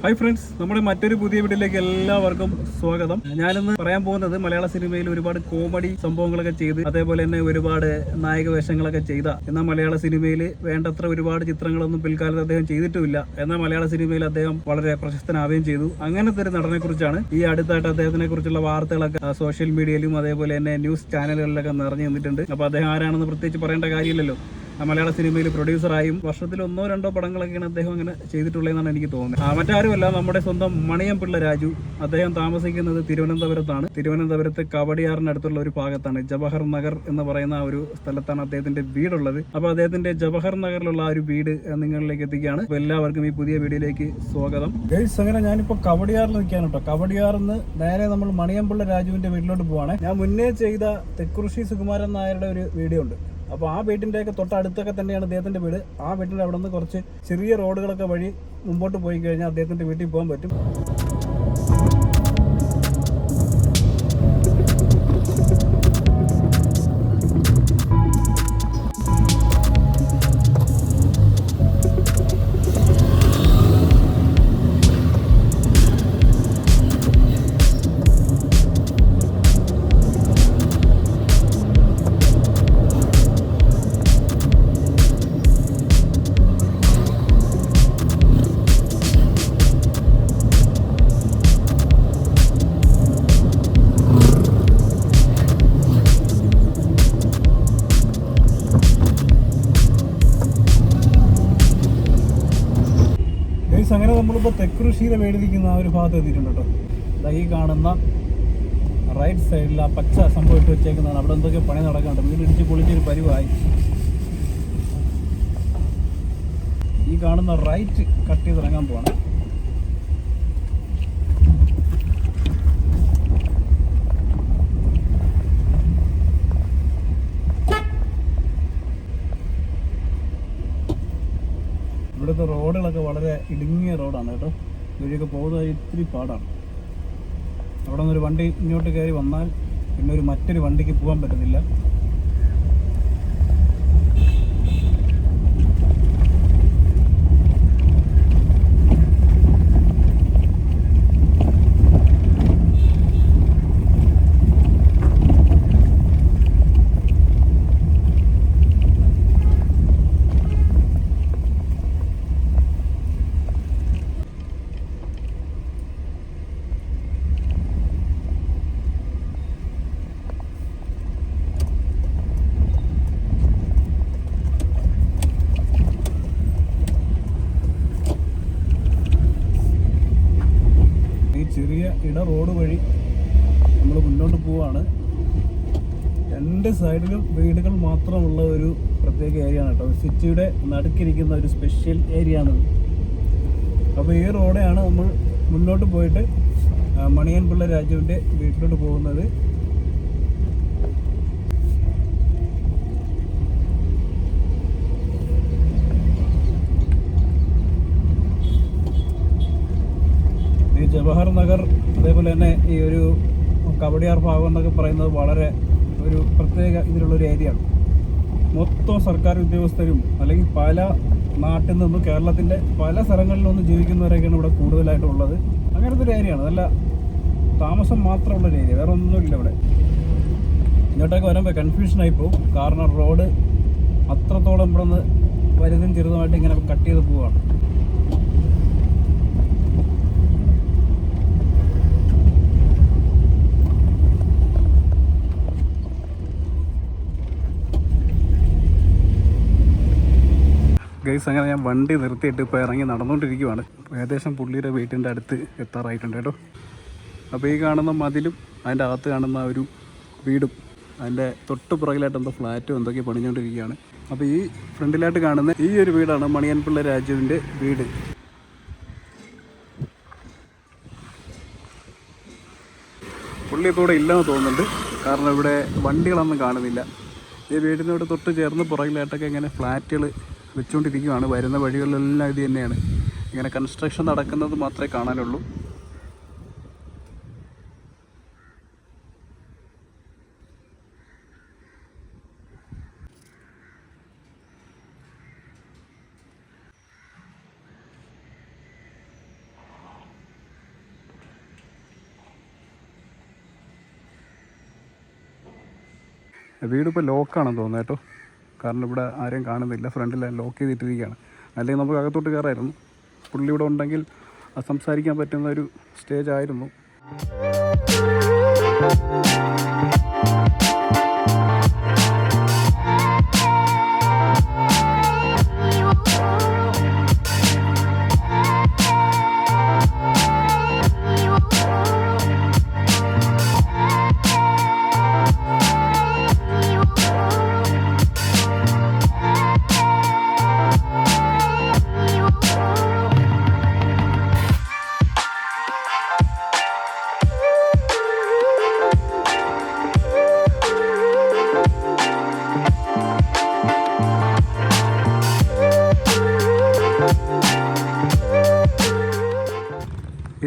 Hi friends, നമ്മുടെ മറ്റൊരു പുതിയ വീഡിയോയിലേക്ക് എല്ലാവർക്കും സ്വാഗതം. ഞാനിന്ന് പറയാൻ പോകുന്നത് മലയാള സിനിമയിൽ ഒരുപാട് കോമഡി സംഭവങ്ങളൊക്കെ ചെയ്ത് അതേപോലെ തന്നെ ഒരുപാട് നായക വേഷങ്ങളൊക്കെ ചെയ്ത, എന്നാൽ മലയാള സിനിമയിൽ വേണ്ടത്ര ഒരുപാട് ചിത്രങ്ങളൊന്നും പിൽക്കാലത്ത് അദ്ദേഹം ചെയ്തിട്ടുമില്ല, എന്നാൽ മലയാള സിനിമയിൽ അദ്ദേഹം വളരെ പ്രശസ്തനാവുകയും ചെയ്തു. അങ്ങനത്തെ ഒരു നടനെ കുറിച്ചാണ് ഈ അടുത്തായിട്ട് അദ്ദേഹത്തിനെ കുറിച്ചുള്ള വാർത്തകളൊക്കെ സോഷ്യൽ മീഡിയയിലും അതേപോലെ തന്നെ ന്യൂസ് ചാനലുകളിലൊക്കെ നിറഞ്ഞു നിന്നിട്ടുണ്ട്. അപ്പോൾ അദ്ദേഹം ആരാണെന്ന് പ്രത്യേകിച്ച് പറയേണ്ട കാര്യമില്ലല്ലോ. മലയാള സിനിമയിൽ പ്രൊഡ്യൂസറായും വർഷത്തിൽ 1-2 പടങ്ങളൊക്കെയാണ് അദ്ദേഹം അങ്ങനെ ചെയ്തിട്ടുള്ളതെന്നാണ് എനിക്ക് തോന്നുന്നത്. മറ്റാരുമല്ല, നമ്മുടെ സ്വന്തം മണിയൻപിള്ള രാജു. അദ്ദേഹം താമസിക്കുന്നത് തിരുവനന്തപുരത്താണ്. തിരുവനന്തപുരത്ത് കവടിയാറിനടുത്തുള്ള ഒരു ഭാഗത്താണ്, ജവഹർ നഗർ എന്ന് പറയുന്ന ഒരു സ്ഥലത്താണ് അദ്ദേഹത്തിന്റെ വീടുള്ളത്. അപ്പോൾ അദ്ദേഹത്തിന്റെ ജവഹർ നഗറിലുള്ള ആ ഒരു വീട് നിങ്ങളിലേക്ക് എത്തിക്കുകയാണ്. അപ്പോൾ എല്ലാവർക്കും ഈ പുതിയ വീഡിയോയിലേക്ക് സ്വാഗതം. അങ്ങനെ ഞാനിപ്പോൾ കവടിയാറിൽ നിൽക്കുകയാണ് കേട്ടോ. കവടിയാറിന്ന് നേരെ നമ്മൾ മണിയൻപിള്ള രാജുവിന്റെ വീട്ടിലോട്ട് പോവാണ്. ഞാൻ മുന്നേ ചെയ്ത തെക്കുറിശി സുകുമാരൻ നായരുടെ ഒരു വീഡിയോ ഉണ്ട്. അപ്പോൾ ആ വീട്ടിൻ്റെയൊക്കെ തൊട്ടടുത്തൊക്കെ തന്നെയാണ് അദ്ദേഹത്തിൻ്റെ വീട്. ആ വീട്ടിൻ്റെ അവിടെ നിന്ന് കുറച്ച് ചെറിയ റോഡുകളൊക്കെ വഴി മുമ്പോട്ട് പോയി കഴിഞ്ഞാൽ അദ്ദേഹത്തിൻ്റെ വീട്ടിൽ പോകാൻ പറ്റും. അങ്ങനെ നമ്മളിപ്പോൾ തെക്കുറിശിയിലെ മേടിരിക്കുന്ന ആ ഒരു ഭാഗത്ത് എത്തിയിട്ടുണ്ട് കേട്ടോ. ഈ കാണുന്ന റൈറ്റ് സൈഡിൽ ആ പച്ച സംഭവം ഇട്ട് വെച്ചേക്കുന്നതാണ്. അവിടെ എന്തൊക്കെ പണി നടക്കുന്നുണ്ട്. വീടിടിച്ച് പൊളിച്ചൊരു പരിവായി. ഈ കാണുന്ന റൈറ്റ് കട്ട് ചെയ്ത് ഇറങ്ങാൻ പോവാണ്. ഇവിടുത്തെ റോഡുകളൊക്കെ വളരെ ഇടുങ്ങിയ റോഡാണ് കേട്ടോ. ഇവരൊക്കെ പോകുന്നത് ഇത്തിരി പാടാണ്. അവിടെ നിന്നൊരു വണ്ടി ഇങ്ങോട്ട് കയറി വന്നാൽ പിന്നെ മറ്റൊരു വണ്ടിക്ക് പോകാൻ പറ്റുന്നില്ല. ചെറിയ റോഡ് വഴി നമ്മൾ മുന്നോട്ട് പോവാണ്. രണ്ട് സൈഡിലും വീടുകൾ മാത്രമുള്ള ഒരു പ്രത്യേക ഏരിയ ആണ് കേട്ടോ. സിറ്റിയുടെ നടുക്കിരിക്കുന്ന ഒരു സ്പെഷ്യൽ ഏരിയ ആണിത്. അപ്പോൾ ഈ റോഡാണ് നമ്മൾ മുന്നോട്ട് പോയിട്ട് മണിയൻപിള്ള രാജുവിൻ്റെ വീട്ടിലോട്ട് പോകുന്നത്. ജവഹർ നഗർ അതേപോലെ തന്നെ ഈ ഒരു കവടിയാർ ഭാഗം എന്നൊക്കെ പറയുന്നത് വളരെ ഒരു പ്രത്യേക ഇതിലുള്ളൊരു ഏരിയയാണ്. മൊത്തം സർക്കാർ ഉദ്യോഗസ്ഥരും അല്ലെങ്കിൽ പല നാട്ടിൽ നിന്നും കേരളത്തിൻ്റെ പല സ്ഥലങ്ങളിലൊന്നും ജീവിക്കുന്നവരൊക്കെയാണ് ഇവിടെ കൂടുതലായിട്ടുള്ളത്. അങ്ങനത്തെ ഒരു ഏരിയയാണ്. നല്ല താമസം മാത്രമുള്ളൊരു ഏരിയ, വേറെ ഒന്നുമില്ല ഇവിടെ. ഇങ്ങോട്ടൊക്കെ വരുമ്പോൾ കൺഫ്യൂഷനായി പോകും. കാരണം റോഡ് അത്രത്തോളം ഇവിടെ നിന്ന് വലുതും ചെറുതുമായിട്ട് ഇങ്ങനെ കട്ട് ചെയ്ത് പോവുകയാണ്. അങ്ങനെ ഞാൻ വണ്ടി നിർത്തിയിട്ട് ഇപ്പോൾ ഇറങ്ങി നടന്നുകൊണ്ടിരിക്കുവാണ്. ഏകദേശം പുള്ളിയുടെ വീട്ടിൻ്റെ അടുത്ത് എത്താറായിട്ടുണ്ട് കേട്ടോ. അപ്പോൾ ഈ കാണുന്ന മതിലും അതിൻ്റെ അകത്ത് കാണുന്ന ഒരു വീടും അതിൻ്റെ തൊട്ട് പുറകിലായിട്ട് എന്തോ ഫ്ലാറ്റും എന്തൊക്കെ പണിഞ്ഞുകൊണ്ടിരിക്കുകയാണ്. അപ്പോൾ ഈ ഫ്രണ്ടിലായിട്ട് കാണുന്ന ഈ ഒരു വീടാണ് മണിയൻപിള്ള രാജുവിൻ്റെ വീട്. പുള്ളി ഇപ്പോൾ ഇവിടെ ഇല്ലെന്ന് തോന്നുന്നുണ്ട്. കാരണം ഇവിടെ വണ്ടികളൊന്നും കാണുന്നില്ല. ഈ വീടിനോട് തൊട്ട് ചേർന്ന് പുറകിലായിട്ടൊക്കെ ഇങ്ങനെ ഫ്ലാറ്റുകൾ വെച്ചുകൊണ്ടിരിക്കുകയാണ്. വരുന്ന വഴികളിലെല്ലാം ഇത് തന്നെയാണ്. ഇങ്ങനെ കൺസ്ട്രക്ഷൻ നടക്കുന്നത് മാത്രമേ കാണാനുള്ളൂ. വീടിപ്പോൾ ലോക്കാണെന്ന് തോന്നുന്നു കേട്ടോ. കാരണം ഇവിടെ ആരെയും കാണുന്നില്ല, ഫ്രണ്ടിൽ ലോക്ക് ചെയ്തിട്ടിരിക്കുകയാണ്. അല്ലെങ്കിൽ നമുക്ക് അകത്തോട്ട് കയറായിരുന്നു. പുള്ളി ഇവിടെ ഉണ്ടെങ്കിൽ സംസാരിക്കാൻ പറ്റുന്ന ഒരു സ്റ്റേജ് ആയിരുന്നു.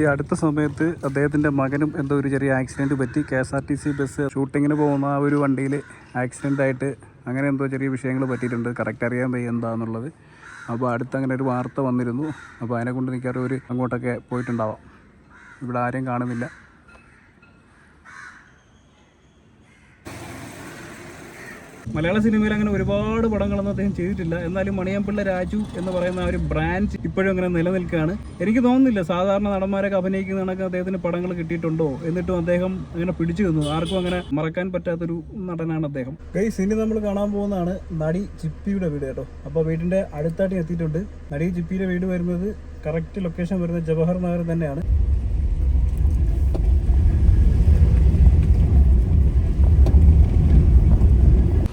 ഈ അടുത്ത സമയത്ത് അദ്ദേഹത്തിൻ്റെ മകനും എന്തോ ഒരു ചെറിയ ആക്സിഡൻറ്റ് പറ്റി. KSRTC ബസ് ഷൂട്ടിങ്ങിന് പോകുന്ന ആ ഒരു വണ്ടിയിൽ ആക്സിഡൻ്റായിട്ട് അങ്ങനെ എന്തോ ചെറിയ വിഷയങ്ങൾ പറ്റിയിട്ടുണ്ട്. കറക്റ്റ് അറിയാൻ വയ്യ എന്താണെന്നുള്ളത്. അപ്പോൾ അടുത്ത് അങ്ങനെ ഒരു വാർത്ത വന്നിരുന്നു. അപ്പോൾ അതിനെക്കൊണ്ട് മിക്കവാറും ഒരു അങ്ങോട്ടൊക്കെ പോയിട്ടുണ്ടാവാം. ഇവിടെ ആരെയും കാണുന്നില്ല. മലയാള സിനിമയിൽ അങ്ങനെ ഒരുപാട് പടങ്ങളൊന്നും അദ്ദേഹം ചെയ്തിട്ടില്ല. എന്നാലും മണിയമ്പിള്ള രാജു എന്ന് പറയുന്ന ആ ഒരു ബ്രാൻഡ് ഇപ്പോഴും അങ്ങനെ നിലനിൽക്കുകയാണ്. എനിക്ക് തോന്നുന്നില്ല സാധാരണ നടന്മാരൊക്കെ അഭിനയിക്കുന്ന കണക്ക് അദ്ദേഹത്തിന് പടങ്ങൾ കിട്ടിയിട്ടുണ്ടോ, എന്നിട്ടും അദ്ദേഹം അങ്ങനെ പിടിച്ചു നിന്നു. ആർക്കും അങ്ങനെ മറക്കാൻ പറ്റാത്തൊരു നടനാണ് അദ്ദേഹം. ഗൈസ്, ഇനി നമ്മൾ കാണാൻ പോകുന്നതാണ് നടി ചിപ്പിയുടെ വീട് കേട്ടോ. അപ്പോൾ വീടിൻ്റെ അടുത്തായിട്ട് എത്തിയിട്ടുണ്ട്. നടി ചിപ്പിയുടെ വീട് വരുന്നത് കറക്റ്റ് ലൊക്കേഷൻ വരുന്നത് ജവഹർ നഗർ തന്നെയാണ്.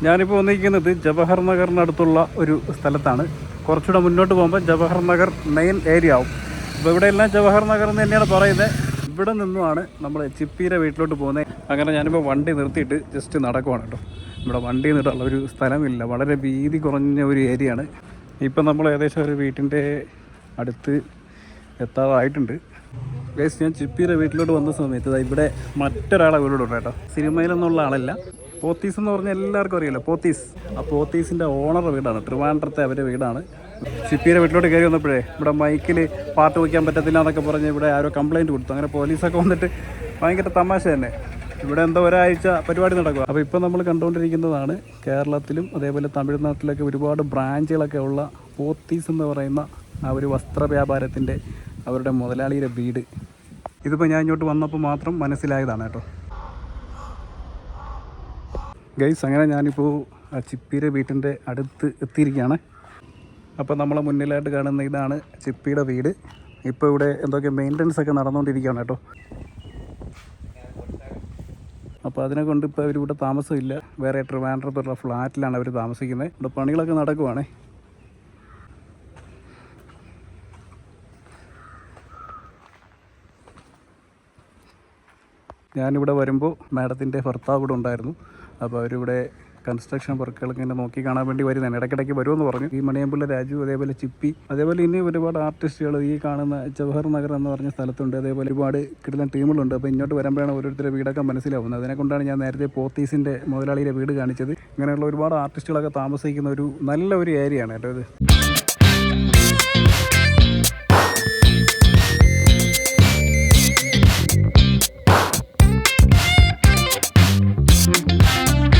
ഞാനിപ്പോൾ വന്നിരിക്കുന്നത് ജവഹർ നഗറിനടുത്തുള്ള ഒരു സ്ഥലത്താണ്. കുറച്ചുകൂടെ മുന്നോട്ട് പോകുമ്പോൾ ജവഹർ നഗർ മെയിൻ ഏരിയ ആവും. അപ്പോൾ ഇവിടെ എല്ലാം ജവഹർ നഗർ എന്ന് തന്നെയാണ് പറയുന്നത്. ഇവിടെ നിന്നുമാണ് നമ്മൾ ചിപ്പിയുടെ വീട്ടിലോട്ട് പോകുന്നത്. അങ്ങനെ ഞാനിപ്പോൾ വണ്ടി നിർത്തിയിട്ട് ജസ്റ്റ് നടക്കുവാണ് കേട്ടോ. ഇവിടെ വണ്ടി നിർത്താനുള്ള ഒരു സ്ഥലമില്ല, വളരെ വീതി കുറഞ്ഞ ഒരു ഏരിയ ആണ്. ഇപ്പം നമ്മൾ ഏകദേശം ഒരു വീട്ടിൻ്റെ അടുത്ത് എത്താറായിട്ടുണ്ട്. ഗൈസ്, ഞാൻ ചിപ്പിയുടെ വീട്ടിലോട്ട് വന്ന സമയത്ത് ഇവിടെ മറ്റൊരാളെ വീട്ടിലോട്ട് കേട്ടോ. സിനിമയിലൊന്നുള്ള ആളല്ല, പോത്തീസ് എന്ന് പറഞ്ഞാൽ എല്ലാവർക്കും അറിയാലോ, പോത്തീസ്. ആ പോത്തീസിൻ്റെ ഓണറുടെ വീടാണ്, ട്രിവാൻഡ്രത്തെ അവരുടെ വീടാണ്. ചിപ്പിയുടെ വീട്ടിലോട്ട് കയറി വന്നപ്പോഴേ ഇവിടെ മൈക്കിൽ പാട്ട് വയ്ക്കാൻ പറ്റത്തില്ല എന്നൊക്കെ പറഞ്ഞ് ഇവിടെ ആരോ കംപ്ലയിൻറ്റ് കൊടുത്തു. അങ്ങനെ പോലീസൊക്കെ വന്നിട്ട് ഭയങ്കര തമാശ തന്നെ. ഇവിടെ എന്തോ ഒരാഴ്ച പരിപാടി നടക്കുക. അപ്പോൾ ഇപ്പോൾ നമ്മൾ കണ്ടുകൊണ്ടിരിക്കുന്നതാണ് കേരളത്തിലും അതേപോലെ തമിഴ്നാട്ടിലൊക്കെ ഒരുപാട് ബ്രാഞ്ചുകളൊക്കെ ഉള്ള പോത്തീസ് എന്ന് പറയുന്ന ആ ഒരു വസ്ത്ര വ്യാപാരത്തിൻ്റെ അവരുടെ മുതലാളിയുടെ വീട്. ഇതിപ്പോൾ ഞാൻ ഇങ്ങോട്ട് വന്നപ്പോൾ മാത്രം മനസ്സിലായതാണ് കേട്ടോ. ഗൈസ്, അങ്ങനെ ഞാനിപ്പോൾ ആ ചിപ്പിയുടെ വീട്ടിൻ്റെ അടുത്ത് എത്തിയിരിക്കുകയാണ്. അപ്പോൾ നമ്മളെ മുന്നിലായിട്ട് കാണുന്ന ഇതാണ് ചിപ്പിയുടെ വീട്. ഇപ്പോൾ ഇവിടെ എന്തൊക്കെ മെയിൻ്റനൻസ് ഒക്കെ നടന്നുകൊണ്ടിരിക്കുകയാണ് കേട്ടോ. അപ്പോൾ അതിനെ കൊണ്ട് ഇപ്പോൾ അവരിവിടെ താമസമില്ല, വേറെ ട്രിവാൻഡ്രത്തുള്ള ഫ്ലാറ്റിലാണ് അവർ താമസിക്കുന്നത്. ഇവിടെ പണികളൊക്കെ നടക്കുവാണേ. ഞാനിവിടെ വരുമ്പോൾ മാഡത്തിൻ്റെ ഭർത്താവ് ഇവിടെ ഉണ്ടായിരുന്നു. അപ്പോൾ അവരിവിടെ കൺസ്ട്രക്ഷൻ വർക്കുകളൊക്കെ ഇങ്ങനെ നോക്കി കാണാൻ വേണ്ടി വരുന്നതാണ്. ഇടയ്ക്കിടയ്ക്ക് വരുമെന്ന് പറഞ്ഞു. ഈ മണിയമ്പിള്ള രാജു, അതേപോലെ ചിപ്പി, അതേപോലെ ഇനി ഒരുപാട് ആർട്ടിസ്റ്റുകൾ ഈ കാണുന്ന ജവഹർ നഗർ എന്ന് പറഞ്ഞ സ്ഥലത്തുണ്ട്. അതേപോലെ ഒരുപാട് കിട്ടുന്ന ടീമുകളുണ്ട്. അപ്പോൾ ഇങ്ങോട്ട് വരുമ്പോഴാണ് ഓരോരുത്തരുടെ വീടൊക്കെ മനസ്സിലാവുന്നത്. അതിനെക്കൊണ്ടാണ് ഞാൻ നേരത്തെ പോത്തീസിൻ്റെ മുതലാളിയുടെ വീട് കാണിച്ചത്. ഇങ്ങനെയുള്ള ഒരുപാട് ആർട്ടിസ്റ്റുകളൊക്കെ താമസിക്കുന്ന ഒരു നല്ല ഒരു ഏരിയയാണ് കേട്ടോ ഇത്.